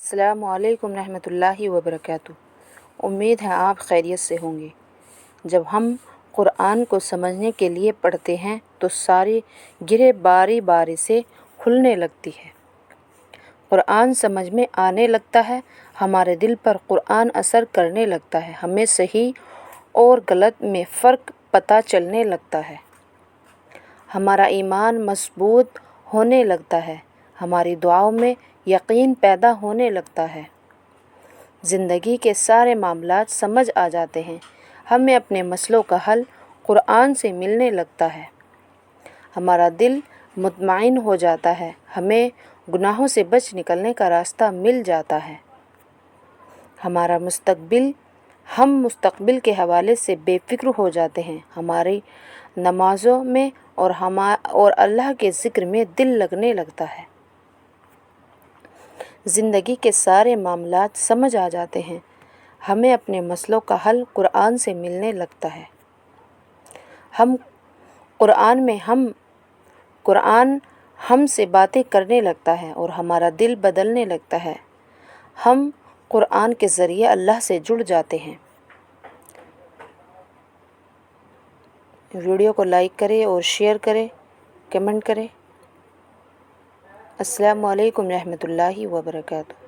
السلام علیکم رحمۃ اللہ وبرکاتہ۔ امید ہے آپ خیریت سے ہوں گے۔ جب ہم قرآن کو سمجھنے کے لیے پڑھتے ہیں تو ساری گرہ باری باری سے کھلنے لگتی ہے، قرآن سمجھ میں آنے لگتا ہے، ہمارے دل پر قرآن اثر کرنے لگتا ہے، ہمیں صحیح اور غلط میں فرق پتہ چلنے لگتا ہے، ہمارا ایمان مضبوط ہونے لگتا ہے، ہماری دعاؤں میں یقین پیدا ہونے لگتا ہے، زندگی کے سارے معاملات سمجھ آ جاتے ہیں، ہمیں اپنے مسئلوں کا حل قرآن سے ملنے لگتا ہے، ہمارا دل مطمئن ہو جاتا ہے، ہمیں گناہوں سے بچ نکلنے کا راستہ مل جاتا ہے، ہم مستقبل کے حوالے سے بے فکر ہو جاتے ہیں، ہماری نمازوں میں اور اللہ کے ذکر میں دل لگنے لگتا ہے، زندگی کے سارے معاملات سمجھ آ جاتے ہیں، ہمیں اپنے مسئلوں کا حل قرآن سے ملنے لگتا ہے، قرآن ہم سے باتیں کرنے لگتا ہے اور ہمارا دل بدلنے لگتا ہے، ہم قرآن کے ذریعے اللہ سے جڑ جاتے ہیں۔ ویڈیو کو لائک کریں اور شیئر کریں، کمنٹ کریں۔ السلام علیکم رحمۃ اللہ وبرکاتہ۔